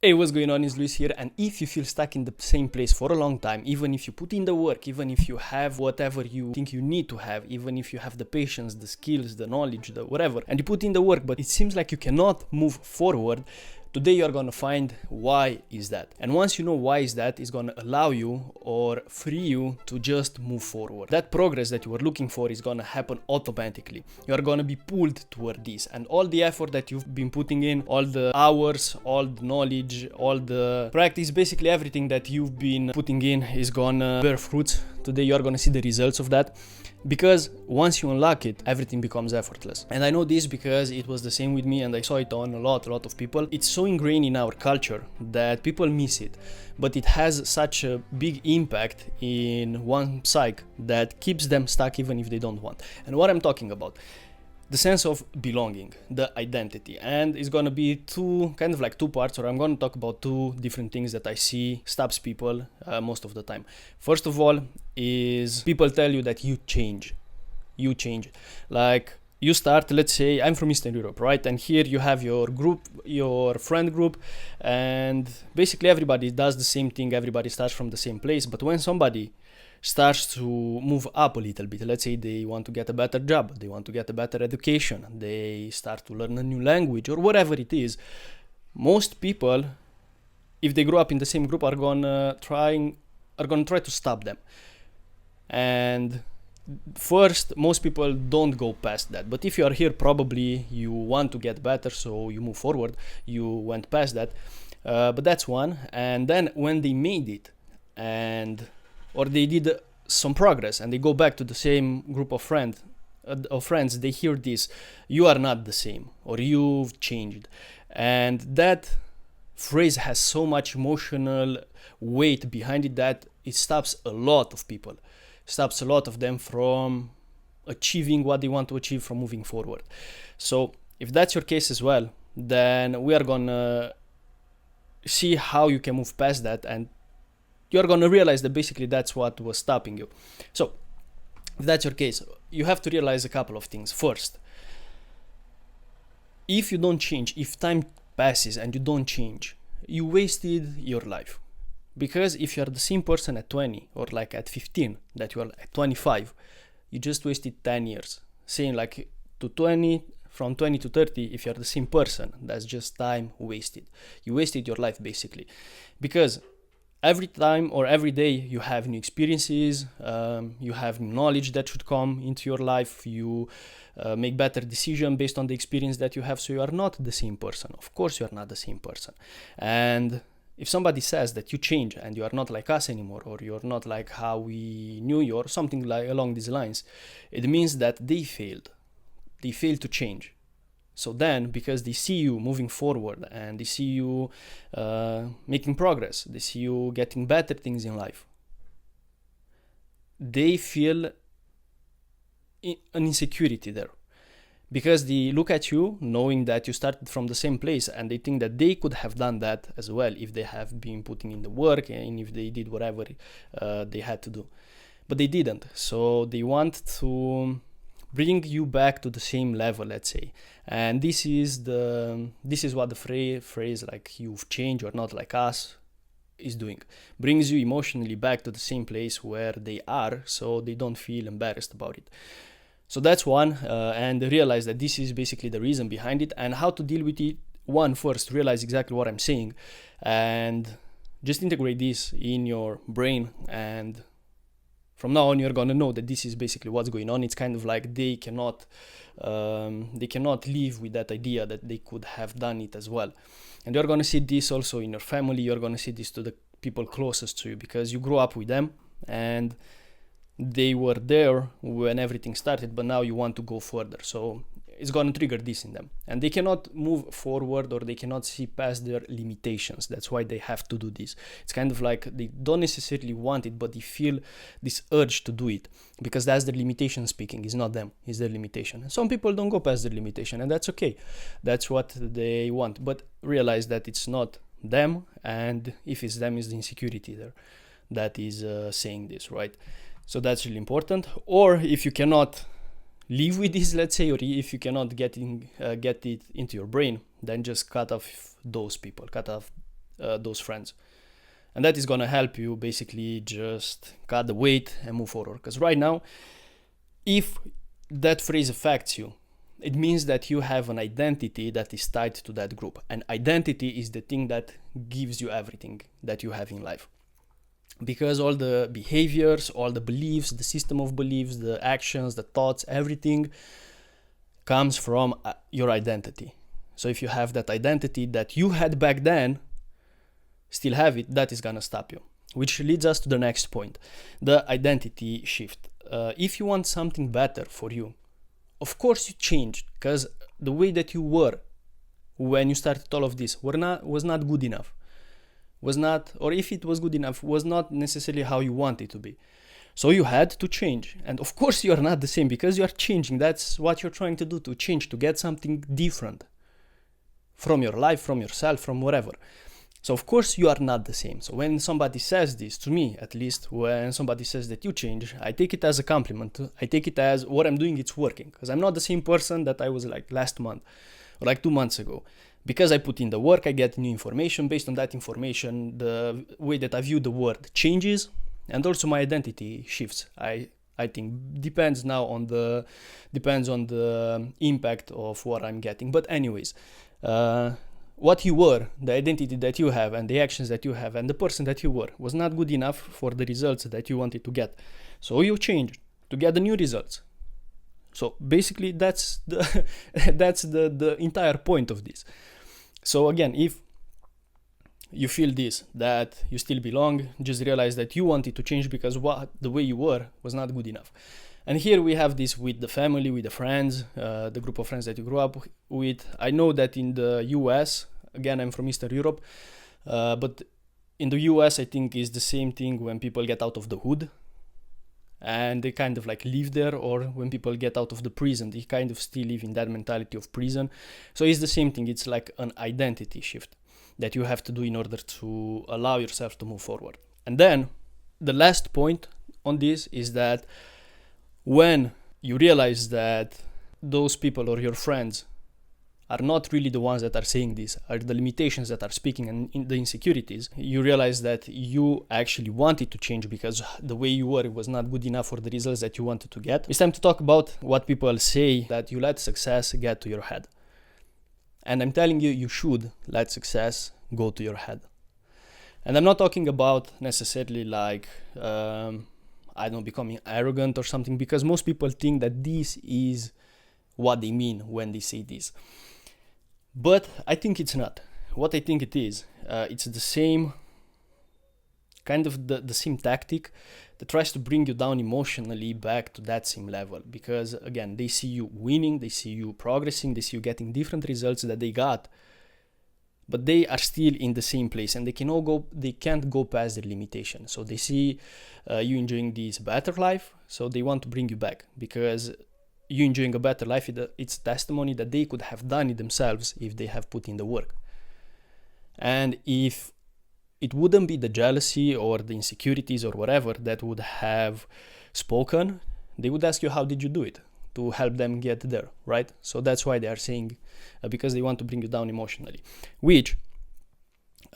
Hey, what's going on? It's Luis here, and if you feel stuck in the same place for a long time, even if you put in the work, even if you have whatever you think you need to have, even if you have the patience, the skills, the knowledge, the whatever, and you put in the work, but it seems like you cannot move forward, today you're gonna find why is that. And once you know why is that, it's gonna allow you or free you to just move forward. That progress that you were looking for is gonna happen automatically. You are gonna be pulled toward this, and all the effort that you've been putting in, all the hours, all the knowledge, all the practice, basically everything that you've been putting in is gonna bear fruits. Today you are gonna see the results of that. Because once you unlock it, everything becomes effortless. And I know this because it was the same with me, and I saw it on a lot of people. It's so ingrained in our culture that people miss it, but it has such a big impact in one psyche that keeps them stuck even if they don't want. And what I'm talking about, the sense of belonging, the identity. And it's gonna be two parts, or I'm gonna talk about two different things that I see stops people most of the time. First of all is people tell you that you change. Like you start, let's say I'm from Eastern Europe, right? And here you have your group, your friend group, and basically everybody does the same thing, everybody starts from the same place. But when somebody starts to move up a little bit, let's say they want to get a better job, they want to get a better education, they start to learn a new language or whatever it is, most people, if they grow up in the same group, are gonna try to stop them. And first, most people don't go past that. But if you are here, probably you want to get better, so you move forward, you went past that. But that's one. And then when they made it, or they did some progress and they go back to the same group of friends, they hear this: you are not the same, or you've changed. And that phrase has so much emotional weight behind it that it stops a lot of people, stops a lot of them from achieving what they want to achieve, from moving forward. So if that's your case as well, then we are gonna see how you can move past that, and you're gonna realize that basically that's what was stopping you. So if that's your case, you have to realize a couple of things. First, if you don't change, if time passes and you don't change, you wasted your life. Because if you're the same person at 20 or like at 15 that you are at 25, you just wasted 10 years. Saying like to 20, from 20 to 30, if you're the same person, that's just time wasted. You wasted your life basically. Because every time or every day you have new experiences, you have new knowledge that should come into your life, you make better decisions based on the experience that you have. So you are not the same person. Of course you are not the same person. And if somebody says that you change and you are not like us anymore, or you're not like how we knew you, or something like along these lines, it means that they failed to change. So then, because they see you moving forward and they see you making progress, they see you getting better things in life, they feel an insecurity there. Because they look at you knowing that you started from the same place, and they think that they could have done that as well if they have been putting in the work and if they did whatever they had to do. But they didn't. So they want to bring you back to the same level, let's say. And this is what the phrase like you've changed or not like us is doing. Brings you emotionally back to the same place where they are, so they don't feel embarrassed about it. So that's one, and realize that this is basically the reason behind it, and how to deal with it. One, first, realize exactly what I'm saying, and just integrate this in your brain, and from now on, you're gonna know that this is basically what's going on. It's kind of like they cannot live with that idea that they could have done it as well. And you're gonna see this also in your family. You're gonna see this to the people closest to you, because you grew up with them and they were there when everything started, but now you want to go further. So it's going to trigger this in them, and they cannot move forward, or they cannot see past their limitations. That's why they have to do this. It's kind of like they don't necessarily want it, but they feel this urge to do it, because that's their limitation speaking. It's not them, it's their limitation. And some people don't go past their limitation, and that's okay. That's what they want. But realize that it's not them, and if it's them, it's the insecurity there that is saying this, right? So that's really important. Or if you cannot live with this, let's say, or if you cannot get it into your brain, then just cut off those people, cut off those friends. And that is going to help you basically just cut the weight and move forward. Because right now, if that phrase affects you, it means that you have an identity that is tied to that group. And identity is the thing that gives you everything that you have in life. Because all the behaviors, all the beliefs, the system of beliefs, the actions, the thoughts, everything comes from your identity. So if you have that identity that you had back then, still have it, that is gonna stop you. Which leads us to the next point, the identity shift. If you want something better for you, of course you change, because the way that you were when you started all of this was not good enough. Was not, or if it was good enough, was not necessarily how you want it to be. So you had to change. And of course you are not the same, because you are changing. That's what you're trying to do, to change, to get something different from your life, from yourself, from whatever. So of course you are not the same. So when somebody says this, to me at least, when somebody says that you change, I take it as a compliment. I take it as what I'm doing, it's working. Because I'm not the same person that I was like last month or like 2 months ago. Because I put in the work, I get new information. Based on that information, the way that I view the world changes, and also my identity shifts. I think depends on the impact of what I'm getting. But anyways, what you were, the identity that you have, and the actions that you have, and the person that you were was not good enough for the results that you wanted to get. So you changed to get the new results. So basically, that's the entire point of this. So again, if you feel this, that you still belong, just realize that you wanted to change because the way you were was not good enough. And here we have this with the family, with the friends, the group of friends that you grew up with. I know that in the US, again, I'm from Eastern Europe, but in the US, I think is the same thing when people get out of the hood and they kind of like live there, or when people get out of the prison, they kind of still live in that mentality of prison. So it's the same thing. It's like an identity shift that you have to do in order to allow yourself to move forward. And then the last point on this is that when you realize that those people or your friends are not really the ones that are saying this, are the limitations that are speaking and the insecurities, you realize that you actually wanted to change because the way you were was not good enough for the results that you wanted to get. It's time to talk about what people say, that you let success get to your head. And I'm telling you, you should let success go to your head. And I'm not talking about necessarily like, becoming arrogant or something, because most people think that this is what they mean when they say this. But I think it's not. What I think it is, it's the same kind of the same tactic that tries to bring you down emotionally back to that same level. Because again, they see you winning, they see you progressing, they see you getting different results that they got, but they are still in the same place and they can't go past their limitation. So they see you enjoying this better life, so they want to bring you back, because you enjoying a better life, it's testimony that they could have done it themselves if they have put in the work. And if it wouldn't be the jealousy or the insecurities or whatever that would have spoken, they would ask you, how did you do it, to help them get there, right? So that's why they are saying, because they want to bring you down emotionally. Which,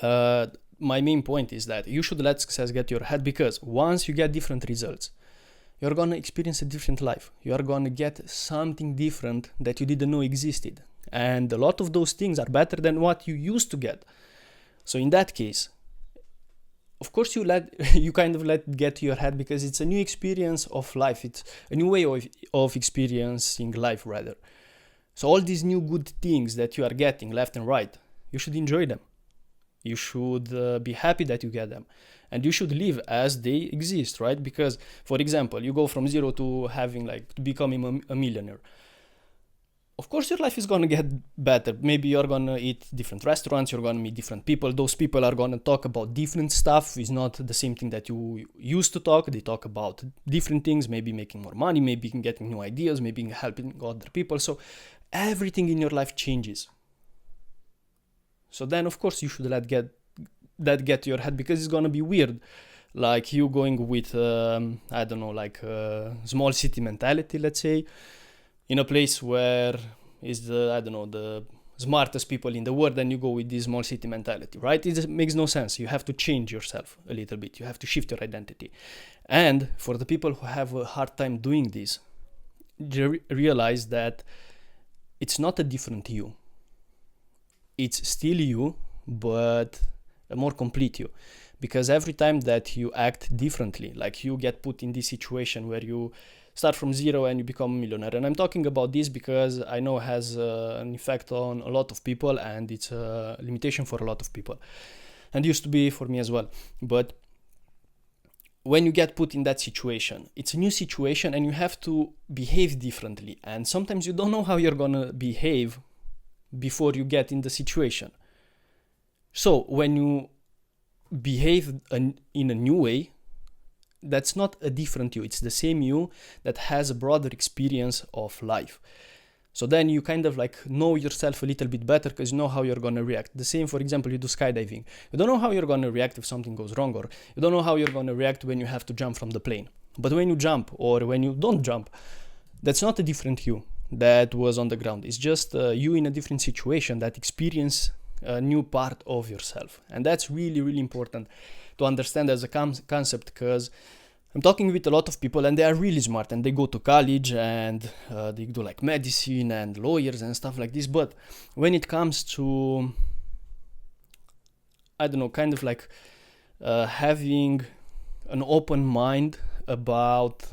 my main point is that you should let success get to your head, because once you get different results, you're going to experience a different life. You are going to get something different that you didn't know existed. And a lot of those things are better than what you used to get. So in that case, of course you kind of let it get to your head, because it's a new experience of life. It's a new way of experiencing life, rather. So all these new good things that you are getting left and right, you should enjoy them. You should be happy that you get them. And you should live as they exist, right? Because, for example, you go from zero to becoming a millionaire. Of course, your life is going to get better. Maybe you're going to eat different restaurants, you're going to meet different people. Those people are going to talk about different stuff. It's not the same thing that you used to talk. They talk about different things, maybe making more money, maybe getting new ideas, maybe helping other people. So everything in your life changes. So then, of course, you should let get to your head, because it's going to be weird. Like you going with, small city mentality, let's say, in a place where is the smartest people in the world and you go with this small city mentality, right? It just makes no sense. You have to change yourself a little bit. You have to shift your identity. And for the people who have a hard time doing this, realize that it's not a different you. It's still you, but a more complete you. Because every time that you act differently, like you get put in this situation where you start from zero and you become a millionaire. And I'm talking about this because I know it has an effect on a lot of people, and it's a limitation for a lot of people. And used to be for me as well. But when you get put in that situation, it's a new situation and you have to behave differently. And sometimes you don't know how you're gonna behave before you get in the situation. So when you behave in a new way, that's not a different you. It's the same you that has a broader experience of life. So then you kind of like know yourself a little bit better because you know how you're going to react. The same, for example, you do skydiving. You don't know how you're going to react if something goes wrong, or you don't know how you're going to react when you have to jump from the plane. But when you jump or when you don't jump, that's not a different you that was on the ground. It's just you in a different situation that experience a new part of yourself. And that's really, really important to understand as a concept, because I'm talking with a lot of people and they are really smart and they go to college and they do like medicine and lawyers and stuff like this. But when it comes to, I don't know, kind of like having an open mind about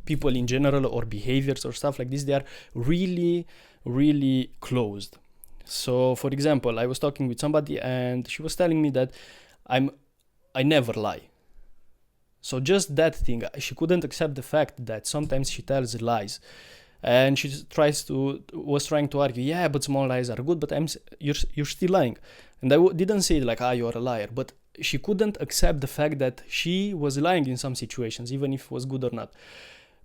people in general or behaviors or stuff like this, they are really, really closed. So for example, I was talking with somebody and she was telling me that I never lie. So just that thing, she couldn't accept the fact that sometimes she tells lies, and she was trying to argue, yeah, but small lies are good, but you're still lying. And I didn't say like, you're a liar, but she couldn't accept the fact that she was lying in some situations, even if it was good or not,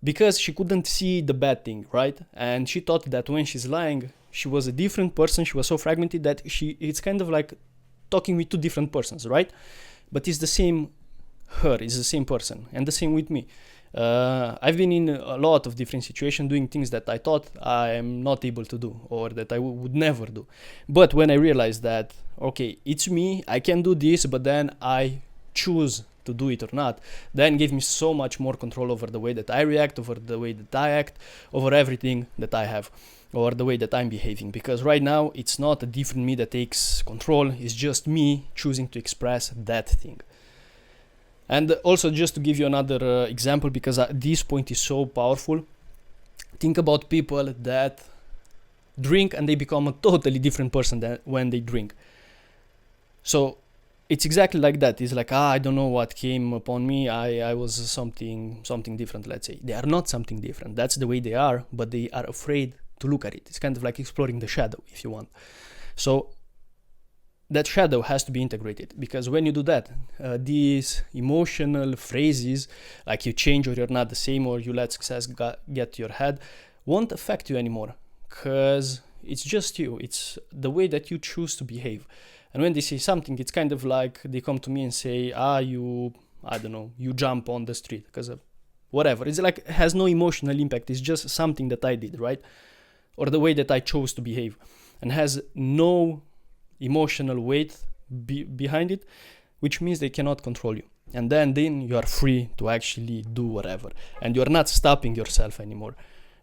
because she couldn't see the bad thing, right? And she thought that when she's lying, she was a different person. She was so fragmented that it's kind of like talking with two different persons, right? But it's the same her, is the same person, and the same with me. I've been in a lot of different situations doing things that I thought I am not able to do or that I would never do. But when I realized that, okay, it's me, I can do this, but then I choose to do it or not, then gave me so much more control over the way that I react, over the way that I act, over everything that I have, or the way that I'm behaving. Because right now, it's not a different me that takes control, it's just me choosing to express that thing. And also, just to give you another example, because this point is so powerful, think about people that drink and they become a totally different person than when they drink. So it's exactly like that. It's like, I don't know what came upon me. I was something different, let's say. They are not something different. That's the way they are, but they are afraid to look at it. It's kind of like exploring the shadow, if you want. So that shadow has to be integrated, because when you do that, these emotional phrases like you change or you're not the same or you let success get to your head won't affect you anymore, because it's just you. It's the way that you choose to behave. And when they say something, it's kind of like they come to me and say, you jump on the street because of whatever. It's like, it has no emotional impact. It's just something that I did, right? Or the way that I chose to behave, and has no emotional weight behind it, which means they cannot control you. And then you are free to actually do whatever, and you're not stopping yourself anymore.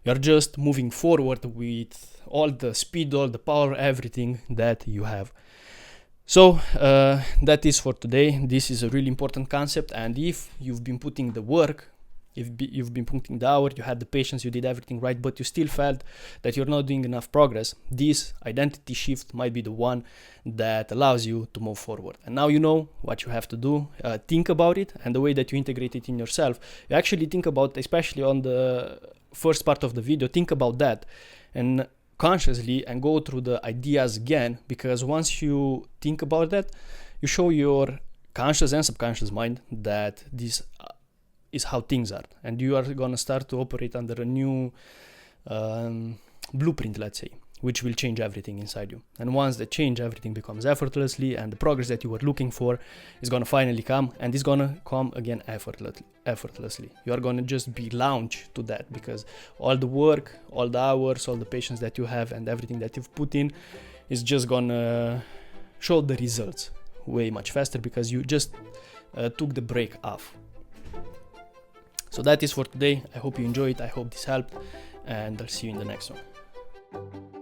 You're just moving forward with all the speed, all the power, everything that you have. So that is for today. This is a really important concept, and if you've been putting the work, if you've been putting the hour, you had the patience, you did everything right, but you still felt that you're not doing enough progress, this identity shift might be the one that allows you to move forward. And now you know what you have to do. Think about it, and the way that you integrate it in yourself. You actually think about, especially on the first part of the video, think about that and consciously and go through the ideas again, because once you think about that, you show your conscious and subconscious mind that this is how things are, and you are gonna start to operate under a new blueprint, let's say, which will change everything inside you. And once the change, everything becomes effortlessly, and the progress that you were looking for is gonna finally come, and it's gonna come again effortlessly. You are gonna just be launched to that, because all the work, all the hours, all the patience that you have and everything that you've put in is just gonna show the results way much faster because you just took the brake off. So that is for today. I hope you enjoyed, I hope this helped, and I'll see you in the next one.